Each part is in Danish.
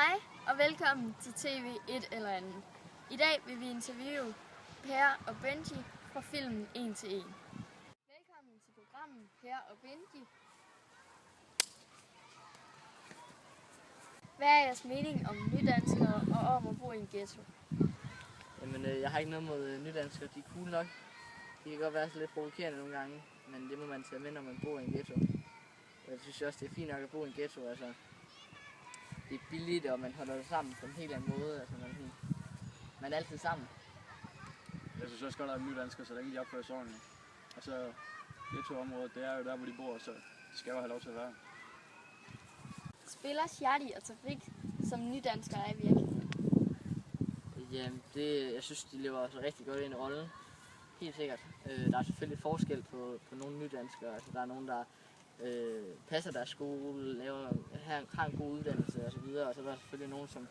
Hej og velkommen til TV et eller andet. I dag vil vi interviewe Per og Benji fra filmen En til En. Velkommen til programmet Per og Benji. Hvad er jeres mening om nydanskere og om at bo i en ghetto? Jamen, jeg har ikke noget mod nydanskere. De er cool nok. De kan godt være så lidt provokerende nogle gange, men det må man tage med, når man bor i en ghetto. Og jeg synes også, det er fint nok at bo i en ghetto. Altså, det er billigt, og man holder det sammen på en helt anden måde. Altså, man er altid sammen. Jeg synes også godt, at der er nydanskere, så længe de opfører sig ordentligt. Og så ghettoområdet, det er jo der, hvor de bor, så de skal jo have lov til at være. Spiller Shadi og Tariq som nydanskere er i virkeligheden? Jamen, jeg synes, de lever også rigtig godt ind i rollen. Helt sikkert. Der er selvfølgelig forskel på nogle nydanskere. Altså, der er nogen, der passer deres skole, har en god uddannelse osv. Og så er der selvfølgelig nogen, som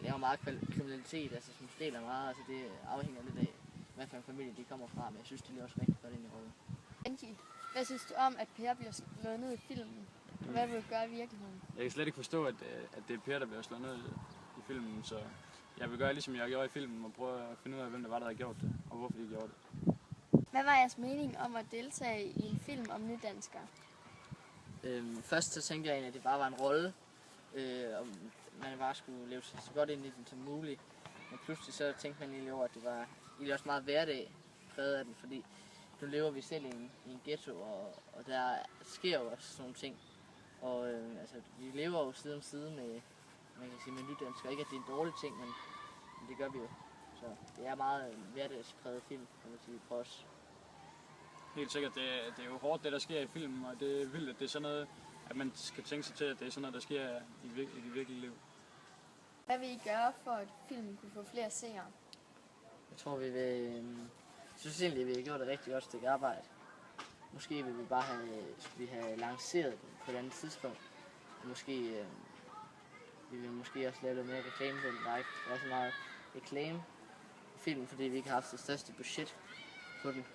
laver meget kriminalitet, altså som stjæler meget. Altså, det afhænger lidt af, hvad for en familie de kommer fra, men jeg synes, de lever også rigtig godt ind i rollen. Benji, hvad synes du om, at Per bliver slået ned i filmen? Og hvad vil du gøre i virkeligheden? Jeg kan slet ikke forstå, at det er Per, der bliver slået ned i filmen, så jeg vil gøre ligesom jeg gjorde i filmen og prøve at finde ud af, hvem det var, der havde gjort det, og hvorfor de gjorde det. Hvad var jeres mening om at deltage i en film om nydanskere? Først så tænkte jeg egentlig, at det bare var en rolle, og man bare skulle leve så godt ind i den som muligt. Men pludselig så tænkte man egentlig over, at det var egentlig også meget hverdag præget af den, fordi nu lever vi selv i en ghetto, og der sker jo også sådan nogle ting. Og altså, vi lever jo side om side med, man kan sige, med nydanskere. Ikke at det er en dårlig ting, men det gør vi jo. Så det er meget hverdagspræget film, kan man sige, for os. Helt sikkert, det er jo hårdt, det der sker i filmen, og det er vildt, at det er sådan noget, at man skal tænke sig til, at det er sådan noget, der sker i det virkelige liv. Hvad vil I gøre for, at filmen kunne få flere seere? Jeg tror, jeg synes egentlig, at vi har gjort et rigtig godt stykke arbejde. Måske vil vi bare have lanceret den på et andet tidspunkt. Måske vi vil måske også lave lidt mere reklame på den. Der er ikke så meget reklame på filmen, fordi vi ikke har haft det største budget på den.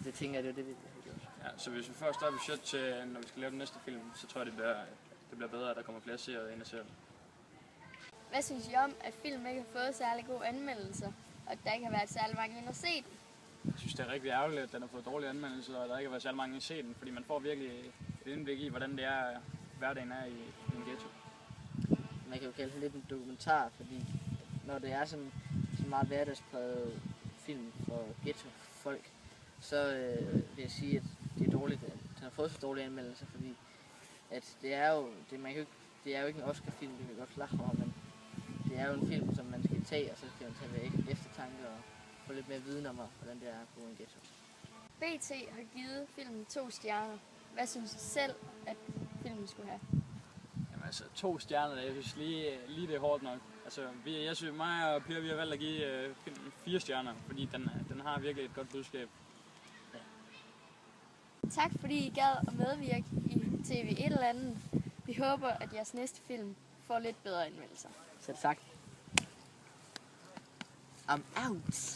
Det tænker jeg, det er det, vi har gjort. Ja, så hvis vi får et større budget til, når vi skal lave den næste film, så tror jeg, det bliver bedre, at der kommer flere seere ind og ser den. Hvad synes I om, at filmen ikke har fået særlig gode anmeldelser, og at der ikke har været særlig mange ind at se den? Jeg synes, det er rigtig ærgerligt, at den har fået dårlige anmeldelser, og der ikke har været særlig mange ind at se den, fordi man får virkelig et indblik i, hvordan det er, hverdagen er i en ghetto. Man kan jo kalde det lidt en dokumentar, fordi når det er sådan meget hverdagspræget film for ghetto-folk, så vil jeg sige, at det er dårligt, at den har fået så dårlige anmeldelser, fordi at det er jo ikke en Oscar-film, det kan godt klare over, men det er jo en film, som man skal tage, og så skal man tage med eftertanke og få lidt mere viden om, hvordan det er at bo i en ghetto. BT har givet filmen 2 stjerner. Hvad synes I selv, at filmen skulle have? Jamen altså, 2 stjerner, jeg synes lige det er hårdt nok. Altså, jeg synes, mig og Per, vi har valgt at give filmen 4 stjerner, fordi den har virkelig et godt budskab. Ja. Tak fordi I gad at medvirke i TV et eller andet. Vi håber, at jeres næste film får lidt bedre anmeldelser. Selv tak. I'm out.